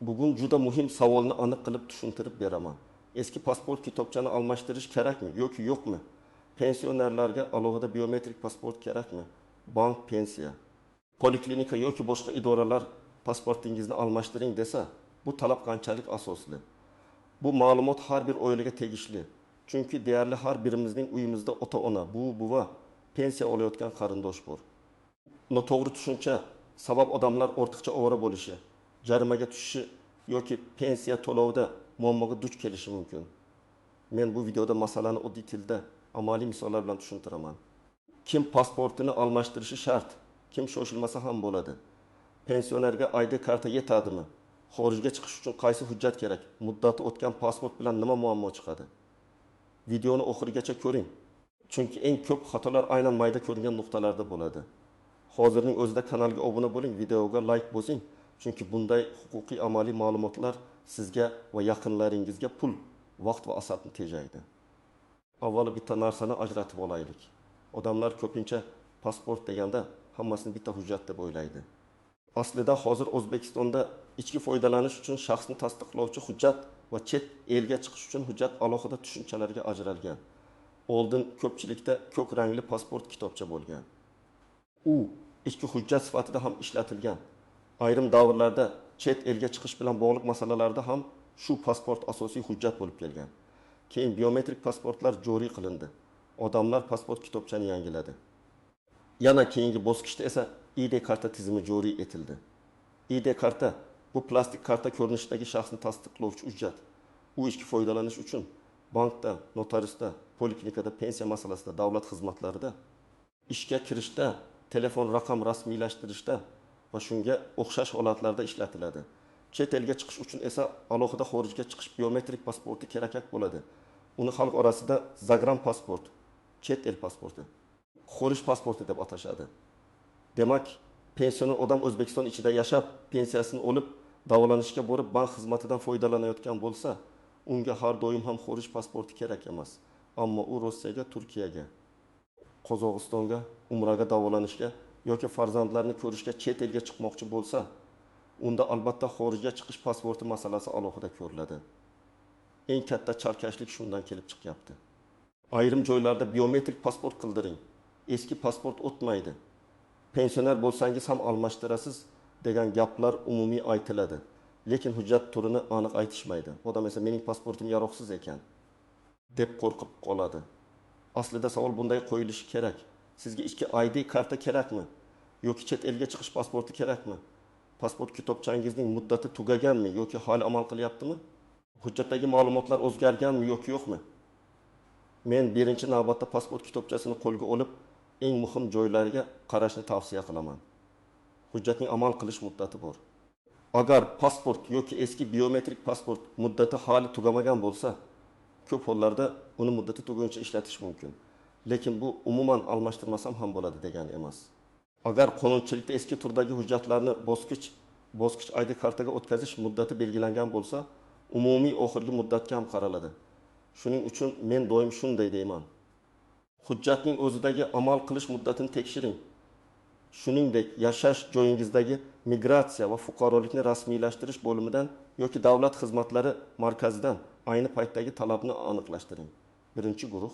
Bugun juda muhim savolni aniq qilib tushuntirib beraman. Eski pasport kitobchani almashtirish kerakmi yoki yo'qmi? Pensionerlarga alohida biometrik pasport kerakmi? Bank, pensiya, poliklinika yoki boshqa idoralar pasportingizni almashtiring desa, bu talab qanchalik asosli? Bu ma'lumot har bir oilaga tegishli. Chunki deyarli har birimizning uyimizda ota-ona, buva, pensiya olayotgan qarindosh bor. Noto'g'ri tushuncha sabab odamlar ortiqcha ovora bo'lishi, jarimaga tushishi yoki pensiya to'lovida muammoga duch kelishi mumkin. Men bu videoda masalani oddiy tilda, amaliy misollar bilan tushuntiraman. Kim pasportini almashtirishi shart, kim shoshilmasa ham bo'ladi. Pensionerga ID karta yetadimi? Xorijga chiqish uchun qaysi hujjat kerak? Muddati o'tgan pasport bilan nima muammo chiqadi? Videoni oxirigacha ko'ring. Chunki eng ko'p xatolar aynan mayda ko'ringan nuqtalarda bo'ladi. Hozirning o'zida kanalga obuna bo'ling, videoga like bosing. Chunki bunday huquqiy amaliy ma'lumotlar sizga va yaqinlaringizga pul, vaqt va asabni tejaydi. Avvalo bitta narsani ajratib olaylik. Odamlar ko'pincha pasport deganda hammasini bitta hujjat deb o'ylaydi. Aslida hozir O'zbekistonda ichki foydalanish uchun shaxsni tasdiqlovchi hujjat va chet elga chiqish uchun hujjat alohida tushunchalarga ajralgan. Oldin ko'pchilikda ko'k rangli pasport kitobcha bo'lgan. U ichki hujjat sifatida ham ishlatilgan. Ayrim davrlarda chet elga chiqish bilan bog'liq masalalarda ham shu pasport asosiy hujjat bo'lib kelgan. Keyin biometrik pasportlar joriy qilindi. Odamlar pasport kitobchani yangiladi. Yana keyingi bosqichda esa ID karta tizimi joriy etildi. ID karta bu plastik karta ko'rinishidagi shaxsni tasdiqlovchi hujjat. U ichki foydalanish uchun bankda, notariusda, poliklinikada, pensiya masalasida, davlat xizmatlarida, ishga kirishda, telefon raqam rasmiylashtirishda va shunga o'xshash holatlarda ishlatiladi. Chet elga chiqish uchun esa alohida xorijga chiqish biometrik pasporti kerak bo'ladi. Uni xalq orasida zagran pasport, chet el pasporti, xorij pasporti deb atashadi. Demak, pensioner odam O'zbekiston ichida yashab, pensiyasini olib, davolanishga borib, bank xizmatidan foydalanayotgan bo'lsa, unga har doim ham xorij pasporti kerak emas. Ammo u Rossiyaga, Turkiyaga, Qozog'istonga, umraga davolanishga yoki farzandlarini ko'rishga chet elga chiqmoqchi bo'lsa, unda albatta xorijga chiqish pasporti masalasi alohida ko'riladi. Eng katta chalkashlik shundan kelib chiqyapti. Ayrim joylarda biometrik pasport qildiring. Eski pasport o'tmaydi. Pensioner bo'lsangiz ham almashtirasiz degan gaplar umumiy aytiladi. Lekin hujjat turini aniq aytishmaydi. Odam esa mening pasportim yaroqsiz ekan deb qo'rqib qoladi. Aslida savol bunday qo'yilishi kerak. Sizga ichki ID karta kerakmi? Yoki chet elga chiqish pasporti kerakmi? Pasport kitobchangizning muddati tugaganmi yoki hali amal qilyaptimi? Hujjatdagi ma'lumotlar o'zgarganmi yoki yo'qmi? Men birinchi navbatda pasport kitobchasini qo'lga olib, eng muhim joylariga qarashni tavsiya qilaman. Hujjatning amal qilish muddati bor. Agar pasport yoki eski biometrik pasport muddati hali tugamagan bo'lsa, ko'p hollarda uni muddati tuguncha ishlatish mumkin. Lekin bu umuman almashtirmasam ham bo'ladi degani emas. Agar qonunchilikda eski turdagi hujjatlarni bosqich ID kartaga o'tkazish muddati belgilangan bo'lsa, umumiy oxirgi muddatga ham qaraladi. Shuning uchun men doim shunday deyman. Hujjatning o'zidagi amal qilish muddatini tekshiring. Shuningdek, yashash joyingizdagi migratsiya va fuqarolikni rasmiylashtirish bo'limidan yoki davlat xizmatlari markazidan ayni paytdagi talabni aniqlashtiring. Birinchi guruh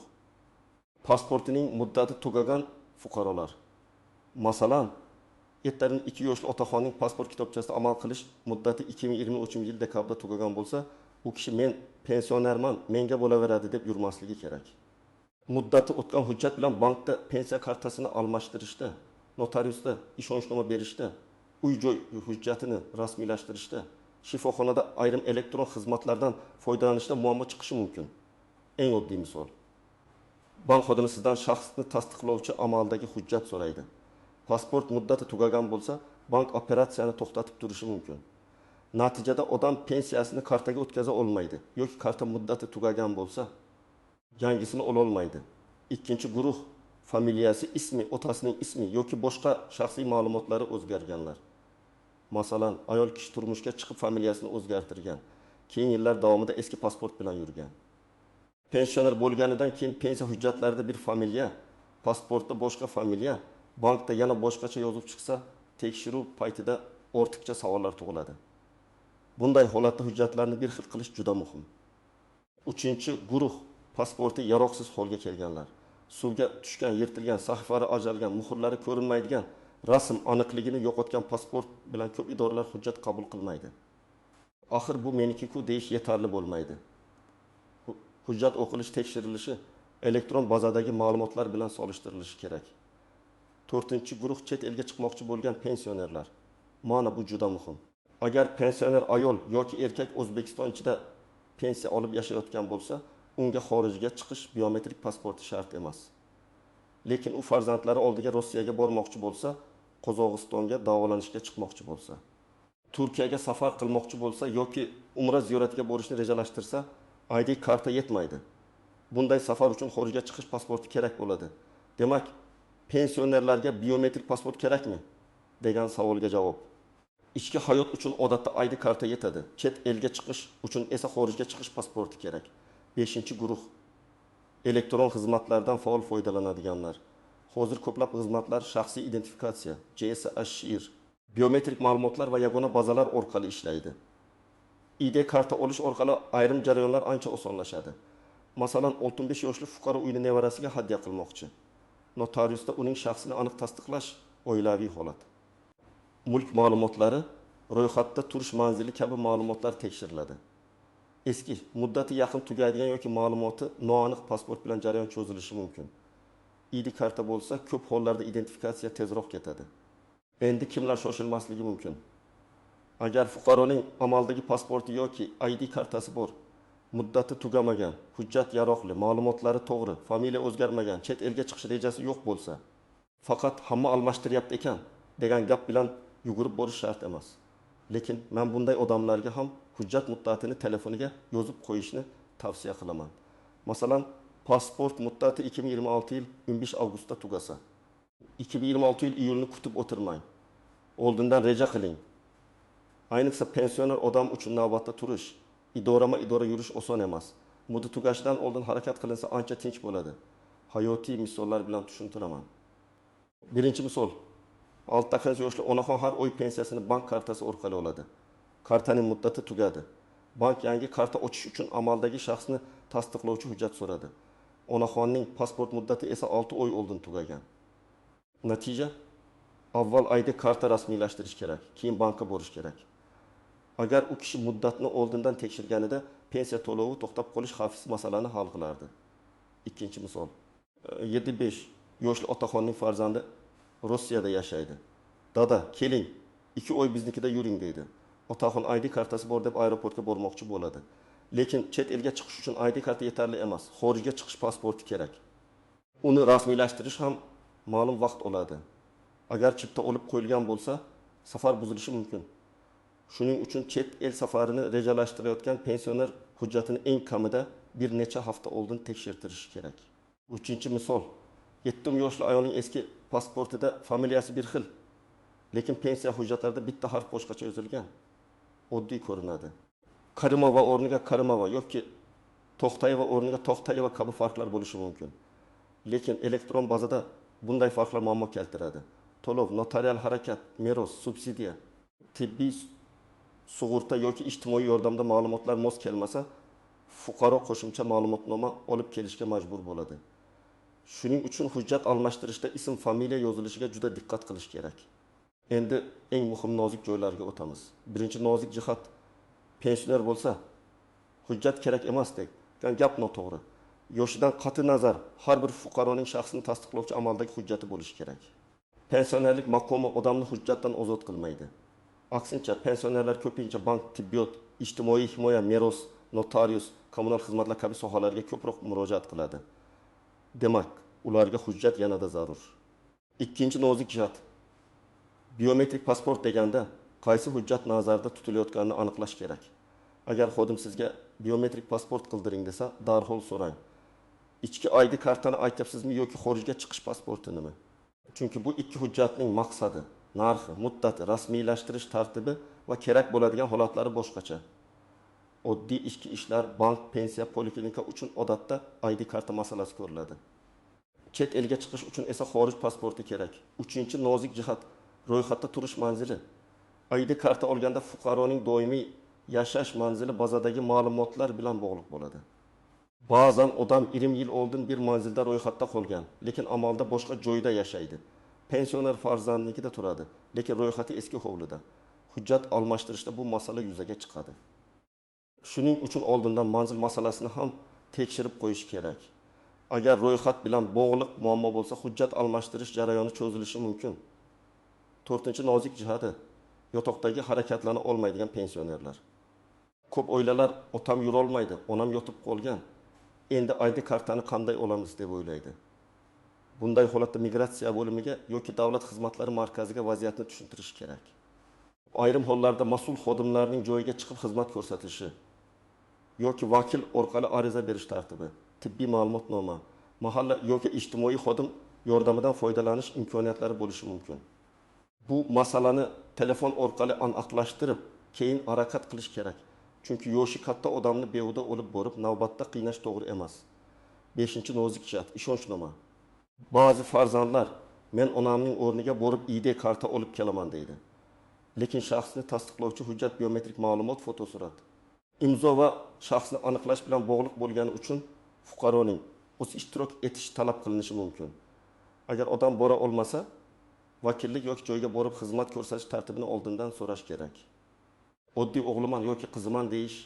pasportining muddati tugagan fuqarolar. Masalan, ertarin 2 yoshli otaxonning pasport kitobchasida amal qilish muddati 2023-yil dekabrda tugagan bo'lsa, u kishi men pensionerman, menga bo'laveradi deb yurmasligi kerak. Muddati o'tgan hujjat bilan bankda pensiya kartasini almashtirishda, notariusda ishonchnomani berishda, uy-joy hujjatini rasmiylashtirishda, shifoxonada ayrim elektron xizmatlardan foydalanishda muammo chiqishi mumkin. Eng oddiy misol. Bank xodimi sizdan shaxsni tasdiqlovchi amaldagi hujjat so'raydi. Pasport muddati tugagan bo'lsa, bank operatsiyani to'xtatib turishi mumkin. Natijada odam pensiyasini kartaga o'tkaza olmaydi yoki karta muddati tugagan bo'lsa, yangisini ola olmaydi. Ikkinchi guruh familiyasi, ismi, otasining ismi yoki boshqa shaxsiy ma'lumotlari o'zgarganlar. Masalan, ayol kishi turmushga chiqib familiyasini o'zgartirgan, keyin yillar davomida eski pasport bilan yurgan. Pensioner bo'lganidan keyin pensiya hujjatlarida bir familiya, pasportda boshqa familiya, bankda yana boshqacha yozib chiqsa, tekshiruv paytida ortiqcha savollar tug'iladi. Bunday holatda hujjatlarni bir xil qilish juda muhim. 3-guruh pasporti yaroqsiz holga kelganlar. Suvga tushgan, yirtilgan, sahifalari ajralgan, muhrlari ko'rinmaydigan, rasm aniqligini yo'qotgan pasport bilan ko'p idoralar hujjat qabul qilmaydi. Axir bu meniki-ku deyish yetarli bo'lmaydi. Hujjat o'qilishi, tekshirilishi elektron bazadagi ma'lumotlar bilan solishtirilishi kerak. 4-guruh chet elga chiqmoqchi bo'lgan pensionerlar. Mana bu juda muhim. Agar pensioner ayol yoki erkak O'zbekiston ichida pensiya olib yashayotgan bo'lsa, unga xorijga chiqish biometrik pasporti shart emas. Lekin u farzandlari oldiga Rossiyaga bormoqchi bo'lsa, Qozog'istonga davolanishga chiqmoqchi bo'lsa, Turkiyaga safar qilmoqchi bo'lsa yoki umra ziyoratiga borishni rejalashtirsa, ID karta yetmaydi. Bunday safar uchun xorijga chiqish pasporti kerak bo'ladi. Demak, pensionerlarga biometrik pasport kerakmi? Degan savolga javob. Ichki hayot uchun odatda ID karta yetadi. Chet elga chiqish uchun esa xorijga chiqish pasporti kerak. 5-guruh elektron xizmatlardan faol foydalanadiganlar. Hozir ko'plab xizmatlar shaxsiy identifikatsiya, JSHIR, biometrik ma'lumotlar va yagona bazalar orqali ishlaydi. ID karta olish orqali ayrim jarayonlar ancha osonlashadi. Masalan, 65 yoshli fuqaro uyini nevarasiga hadya qilmoqchi. Notariusda uning shaxsini aniq tasdiqlash oilaviy holat. Mulk ma'lumotlari, ro'yxatda turish manzili kabi ma'lumotlar tekshiriladi. Eski, muddati yaqin tugaydigan yoki ma'lumoti noaniq pasport bilan jarayon cho'zilishi mumkin. ID karta bo'lsa, ko'p hollarda identifikatsiya tezroq ketadi. Endi kimlar shoshilmasligi mumkin? Agar fuqaroning amaldagi pasporti yoki ID kartasi bor, muddati tugamagan, hujjat yaroqli, ma'lumotlari to'g'ri, familiya o'zgarmagan, chet elga chiqish rejasi yo'q bo'lsa, faqat hamma almashtiryapti ekan degan gap bilan yugurib borish shart emas. Lekin men bunday odamlarga ham hujjat muddatini telefoniga yozib qo'yishni tavsiya qilaman. Masalan, pasport muddati 2026 yil 15 avgustda tugasa, 2026 yil iyulni kutib o'tirmang. Oldindan reja qiling. Ayniqsa pensioner odam uchun navbatda turish, idora yurish oson emas. Muddati tugashidan oldin harakat qilinsa ancha tinch bo'ladi. Hayotiy misollar bilan tushuntiraman. Birinchi misol. 68 yoshli onaxon har oy pensiyasini bank kartasi orqali oladi. Kartaning muddati tugadi. Bank yangi karta ochish uchun amaldagi shaxsni tasdiqlovchi hujjat so'radi. Onaxonning pasport muddati esa 6 oy oldin tugagan. Natija, avval ID karta rasmiylashtirish kerak, keyin bankka borish kerak. Agar u kishi muddatni oldindan tekshirganida pensiya to'lovi to'xtab qolish xavfsiz masalani hal qilardi. Ikkinchi misol. 75 yoshli otaxonning farzandi Rossiyada yashaydi. Dada, keling, 2 oy biznikida yuring deydi. Otaxon ID kartasi bor deb aeroportga bormoqchi bo'ladi. Lekin chet elga chiqish uchun ID karta yetarli emas, xorijga chiqish pasporti kerak. Uni rasmiylashtirish ham ma'lum vaqt oladi. Agar chipta olib qo'yilgan bo'lsa, safar buzilishi mumkin. Shuning uchun chet el safarini rejalashtirayotgan pensioner hujjatini eng kamida bir necha hafta oldin tekshirtirishi kerak. 3-misol. 7 yoshli ayolning eski pasportida familiyasi bir xil, lekin pensiya hujjatlarida bitta harf boshqacha yozilgan. Oddiy ko'rinadi. Karimova o'rniga Karimova yoki To'xtayeva o'rniga To'xtayeva kabi farqlar bo'lishi mumkin. Lekin elektron bazada bunday farqlar muammo keltiradi. To'lov, notarial harakat, meros, subsidiya, tibbiy sug'urta yoki ijtimoiy yordamda ma'lumotlar mos kelmasa, fuqaro qo'shimcha ma'lumotnoma olib kelishga majbur bo'ladi. Shuning uchun hujjat almashtirishda ism, familiya yozilishiga juda diqqat qilish kerak. Endi eng muhim nozik joylarga o'tamiz. Birinchi nozik jihat, pensioner bo'lsa, hujjat kerak emas degan gap noto'g'ri. Yoshidan qat'i nazar har bir fuqaroning shaxsini tasdiqlovchi amaldagi hujjati bo'lishi kerak. Pensionerlik maqomi odamni hujjatdan ozod qilmaydi. Aksincha, pensionerlar ko'pincha bank, tibbiyot, ijtimoiy himoya, meros, notarius, kommunal xizmatlar kabi sohalarga ko'proq murojaat qiladi. Demak, ularga hujjat yanada zarur. Ikkinchi nozik jihat. Biometrik pasport deganda qaysi hujjat nazarda tutilayotganini aniqlash kerak. Agar xodim sizga biometrik pasport qildiring desa, darhol so'rang. Ichki ID kartani aytyapsizmi yoki xorijga chiqish pasportinimi? Chunki bu ikki hujjatning maqsadi, narxi, muddati, rasmiylashtirish tartibi va kerak bo'ladigan holatlari boshqacha. Oddiy ichki ishlar, bank, pensiya, poliklinika uchun odatda ID karta masalasi ko'riladi. Chet elga chiqish uchun esa xorij pasporti kerak. 3-nozik jihat, ro'yxatda turish manzili. ID karta olganda fuqaroning doimiy yashash manzili bazadagi ma'lumotlar bilan bog'liq bo'ladi. Ba'zan odam 20 yil oldin bir manzilda ro'yxatda qolgan, lekin amalda boshqa joyda yashaydi. Pensioner farzandnikida turadi, lekin ro'yxati eski hovlida. Hujjat almashtirishda bu masala yuzaga chiqadi. Shuning uchun oldindan manzil masalasini ham tekshirib qo'yish kerak. Agar ro'yxat bilan bog'liq muammo bo'lsa, hujjat almashtirish jarayoni cho'zilishi mumkin. 4-nozik jihati yotoqdagi harakatlana olmaydigan pensionerlar. Ko'p oilalar otam yura olmaydi, onam yotib qolgan. Endi ID kartani qanday olamiz deb o'ylaydi. Bunday holatda migratsiya bo'limiga yoki davlat xizmatlari markaziga vaziyatni tushuntirish kerak. Ayrim hollarda mas'ul xodimlarning joyiga chiqib xizmat ko'rsatishi yoki vakil orqali ariza berish tartibi, tibbiy ma'lumotnoma, mahalla yoki ijtimoiy xodim yordamidan foydalanish imkoniyatlari bo'lishi mumkin. Bu masalani telefon orqali aniqlashtirib, keyin harakat qilish kerak. Chunki yoshi katta odamni behuda olib borib, navbatda qiynash to'g'ri emas. 5-nozik jihat, ishonchnoma. Ba'zi farzandlar men onamning o'rniga borib ID karta olib kelaman deydi. Lekin shaxsni tasdiqlovchi hujjat biometrik ma'lumot fotosurat, imzo va shaxsni aniqlash bilan bog'liq bo'lgani uchun fuqaroning o'z ishtirok etishi talab qilinishi mumkin. Agar odam bora olmasa, vakillik yoki joyga borib xizmat ko'rsatish tartibini oldindan so'rash kerak. Oddiy o'g'liman yoki qiziman deyish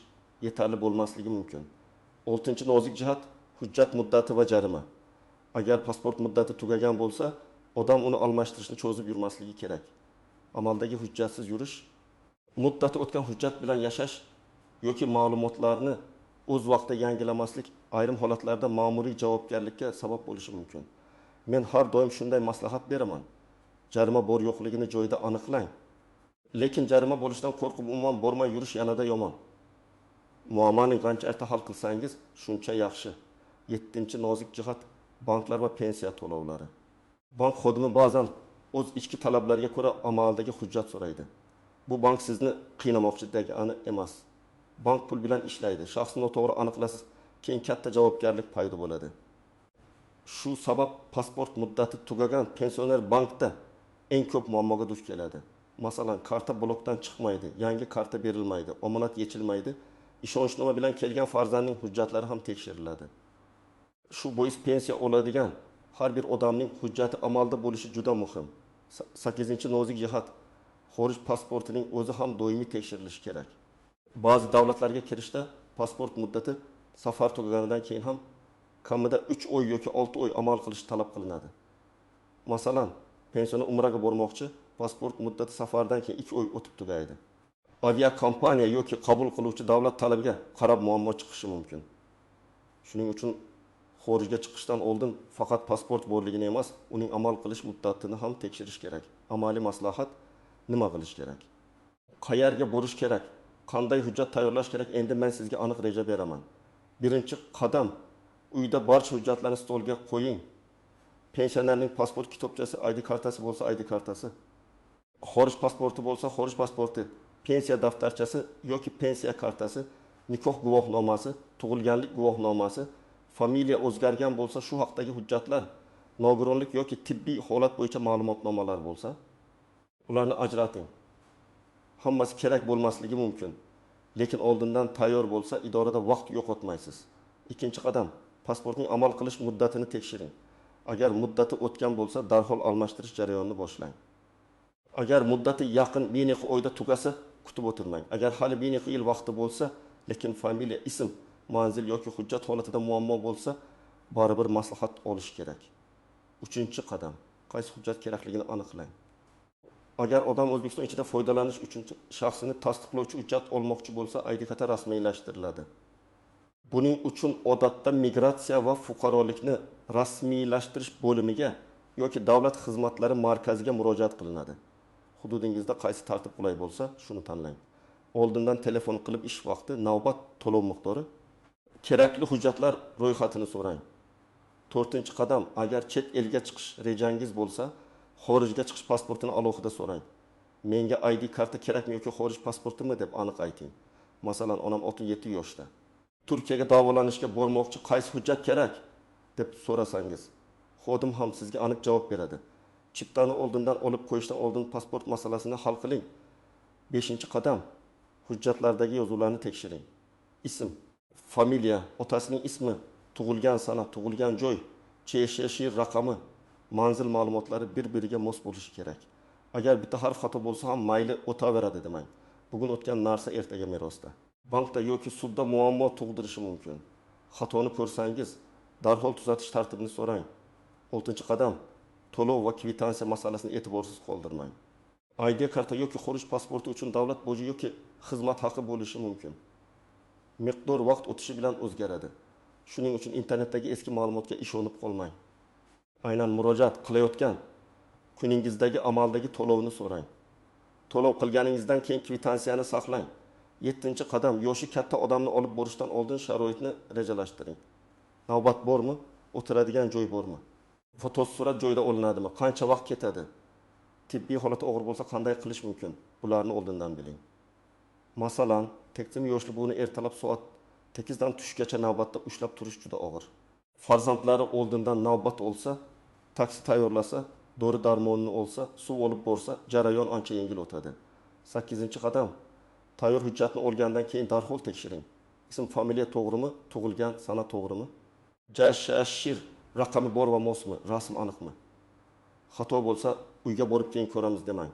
yetarli bo'lmasligi mumkin. 6-nozik jihat hujjat muddati va jarima. Agar pasport muddati tugagan bo'lsa, odam uni almashtirishni cho'zib yurmasligi kerak. Amaldagi hujjatsiz yurish, muddati o'tgan hujjat bilan yashash yoki ma'lumotlarni o'z vaqtida yangilamaslik ayrim holatlarda ma'muriy javobgarlikka sabab bo'lishi mumkin. Men har doim shunday maslahat beraman. Jarima bor yo'qligini joyida aniqlang. Lekin jarima bo'lishidan qo'rqib umuman bormay yurish yanada yomon. Muammoni qancha erta hal qilsangiz, shuncha yaxshi. 7-nozik jihat banklar va pensiya to'lovlari. Bank xodimi ba'zan o'z ichki talablariga ko'ra amaldagi hujjat so'raydi. Bu bank sizni qiynamoqchi degani emas. Bank pul bilan ishlaydi. Shaxsni noto'g'ri aniqlasiz, keyin katta javobgarlik paydo bo'ladi. Shu sabab pasport muddati tugagan pensioner bankda eng ko'p muammoga duch keladi. Masalan, karta blokdan chiqmaydi, yangi karta berilmaydi, omonat yechilmaydi, ishonchnoma bilan kelgan farzandning hujjatlari ham tekshiriladi. Shu bois pensiya oladigan har bir odamning hujjati amalda bo'lishi juda muhim. 8-nozik jihat xorij pasportining o'zi ham doimiy tekshirilishi kerak. Ba'zi davlatlarga kirishda pasport muddati safar tugaganidan keyin ham kamida 3 oy yoki 6 oy amal qilish talab qilinadi. Masalan, pensiyaga umraga bormoqchi, pasport muddati safardan keyin 2 oy o'tib tugaydi. Aviakompaniya yoki qabul qiluvchi davlat talabiga qarab muammo chiqishi mumkin. Shuning uchun xorijga chiqishdan oldin faqat pasport borligini emas, uning amal qilish muddatini ham tekshirish kerak. Amaliy maslahat nima qilish kerak? Qayerga borish kerak? Qanday hujjat tayyorlash kerak? Endi men sizga aniq reja beraman. Birinchi qadam, uyda barcha hujjatlarni stolga qo'ying. Pensionerning pasport kitobchasi, ID kartasi bo'lsa ID kartasi, xorij pasporti bo'lsa xorij pasporti, pensiya daftarchasi yoki pensiya kartasi, nikoh guvohnomasi, tug'ilganlik guvohnomasi, familiya o'zgargan bo'lsa shu haqdagi hujjatlar, nogironlik yoki tibbiy holat bo'yicha ma'lumotnomalar bo'lsa, ularni ajrating. Hammasi kerak bo'lmasligi mumkin, lekin oldindan tayyor bo'lsa idorada vaqt yo'qotmaysiz. Ikkinchi qadam, pasportning amal qilish muddatini tekshiring. Agar muddati o'tgan bo'lsa, darhol almashtirish jarayonini boshlang. Agar muddati yaqin bir necha oyda tugasa, kutib o'tirmang. Agar hali bir necha yil vaqti bo'lsa, lekin familiya, ism, manzil yoki hujjat holatida muammo bo'lsa, baribir maslahat olish kerak. Uchinchi qadam, qaysi hujjat kerakligini aniqlang. Agar odam O'zbekiston ichida foydalanish uchun shaxsini tasdiqlovchi hujjat olmoqchi bo'lsa, ID karta rasmiylashtiriladi. Buning uchun odatda migratsiya va fuqarolikni rasmiylashtirish bo'limiga yoki davlat xizmatlari markaziga murojaat qilinadi. Hududingizda qaysi tartib qulay bo'lsa, shuni tanlang. Oldindan telefon qilib ish vaqti, navbat, to'lov miqdori, kerakli hujjatlar ro'yxatini so'rang. 4-qadam, agar chet elga chiqish rejangiz bo'lsa, xorijga chiqish pasportini alohida so'rang. Menga ID karta kerakmi yoki xorij pasportimi deb aniq ayting. Masalan, onam 67 yoshda. Turkiyaga davolanishga bormoqchi, qaysi hujjat kerak deb so'rasangiz, xodim ham sizga aniq javob beradi. Chiptani oldindan olib qo'yishdan oldin pasport masalasini hal qiling. 5-qadam, Hujjatlardagi yozuvlarni tekshiring. Ism, familiya, otasining ismi, tug'ilgan sana, tug'ilgan joy, CSHR raqami, manzil ma'lumotlari bir-biriga mos bo'lishi kerak. Agar bitta harf xato bo'lsa ham mayli o'taveradi demang. Bugun o'tgan narsa ertaga merosda. Bankda yoki sudda muammo tug'dirishi mumkin. Xatoni ko'rsangiz, darhol tuzatish tartibini so'rang. 6-qadam, to'lov va kvitansiya masalasini e'tiborsiz qoldirmang. ID karta yoki xorij pasporti uchun davlat boji yoki xizmat haqi bo'lishi mumkin. Miqdor vaqt o'tishi bilan o'zgaradi. Shuning uchun internetdagi eski ma'lumotga ishonib qolmang. Aynan murojaat qilayotgan kuningizdagi amaldagi to'lovni so'rang. To'lov qilganingizdan keyin kvitansiyani saqlang. 7-qadam, yoshi katta odamni olib borishdan oldin sharoitni rejalashtiring. Navbat bormi? O'tiradigan joy bormi? Fotosurat joyda olinadimi? Qancha vaqt ketadi? Tibbiy holati og'ir bo'lsa qanday qilish mumkin? Bularni oldindan biling. Masalan, teksim yoshli buni ertalab soat 8dan tushgacha navbatda ushlab turish juda og'ir. Farzandlari oldindan navbat olsa, taksi tayyorlasa, dori-darmonini olsa, suv olib borsa, jarayon ancha yengil o'tadi. 8-qadam, tayyor hujjatni olgandan keyin darhol tekshiring. Ism, familiya to'g'rimi? Tug'ilgan sana to'g'rimi? CSHR raqami bor va mosmi? Rasm aniqmi? Xato bo'lsa, uyga borib keyin ko'ramiz demang.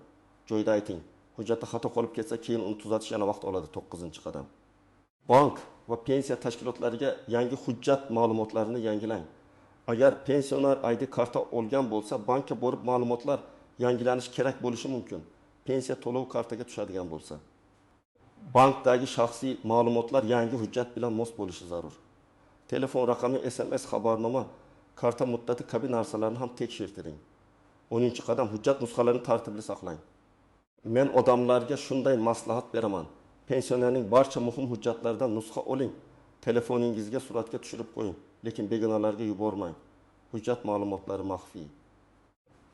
Joyda ayting. Hujjatda xato qolib ketsa, keyin uni tuzatish yana vaqt oladi. 9-qadam. Bank va pensiya tashkilotlariga yangi hujjat ma'lumotlarini yangilang. Agar pensioner ID karta olgan bo'lsa, bankka borib ma'lumotlar yangilanishi kerak bo'lishi mumkin. Pensiya to'lov kartaga tushadigan bo'lsa. Bankdagi shaxsiy ma'lumotlar yangi hujjat bilan mos bo'lishi zarur. Telefon raqami, SMS xabarnoma, karta muddati kabi narsalarni ham tekshirtiring. 10-qadam, hujjat nusxalarini tartibli saqlang. Men odamlarga shunday maslahat beraman. Pensionerning barcha muhim hujjatlaridan nusxa oling. Telefoningizga suratga tushirib qo'ying, lekin begonalarga yubormang. Hujjat ma'lumotlari maxfiy.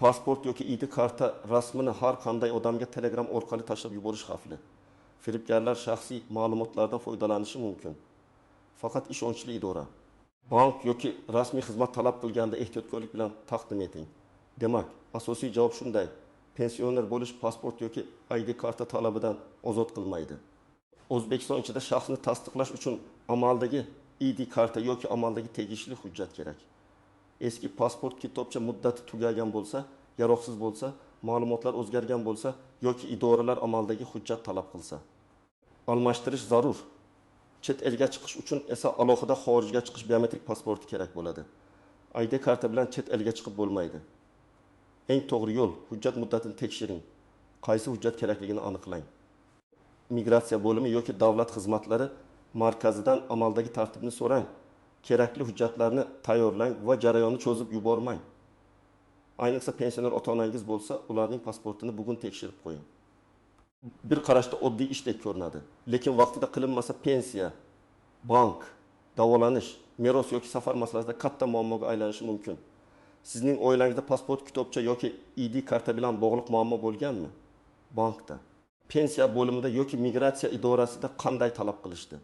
Pasport yoki ID karta rasmini har qanday odamga Telegram orqali tashlab yuborish xavfli. Firibgarlar shaxsiy ma'lumotlardan foydalanishi mumkin. Faqat ishonchli idora. Bank yoki rasmiy xizmat talab qilganda ehtiyotkorlik bilan taqdim eting. Demak, asosiy javob shunday. Pensioner bo'lish pasport yoki ID karta talabidan ozod qilmaydi. O'zbekiston ichida shaxsni tasdiqlash uchun amaldagi ID karta yoki amaldagi tegishli hujjat kerak. Eski pasport kitobcha muddati tugagan bo'lsa, yaroqsiz bo'lsa, ma'lumotlar o'zgargan bo'lsa yoki idoralar amaldagi hujjat talab qilsa, almashtirish zarur. Chet elga chiqish uchun esa alohida xorijga chiqish biometrik pasporti kerak bo'ladi. ID karta bilan chet elga chiqib bo'lmaydi. Eng to'g'ri yo'l, hujjat muddatini tekshiring. Qaysi hujjat kerakligini aniqlang. Migratsiya bo'limi yoki davlat xizmatlari markazidan amaldagi tartibni so'rang. Kerakli hujjatlarni tayyorlang va jarayonni cho'zib yubormang. Ayniqsa pensioner ota-onangiz bo'lsa, ularning pasportini bugun tekshirib qo'ying. Bir qarashda oddiy ishdek ko'rinadi, lekin vaqtida qilinmasa pensiya, bank, davolanish, meros yoki safar masalasida katta muammoga aylanishi mumkin. Sizning oilangizda pasport kitobcha yoki ID karta bilan bog'liq muammo bo'lganmi? Bankda, pensiya bo'limida yoki migratsiya idorasida qanday talab qilishdi?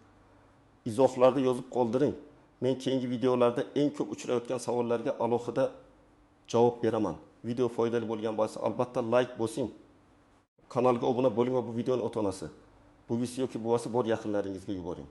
Izohlarda yozib qoldiring. Men keyingi videolarda eng ko'p uchrayotgan savollarga alohida javob beraman. Video foydali bo'lgan bo'lsa, albatta like bosing. Kanalga obuna bo'ling va bu videoni ota-onasi, buvisi yoki buvasi bor yaqinlaringizga yuboring.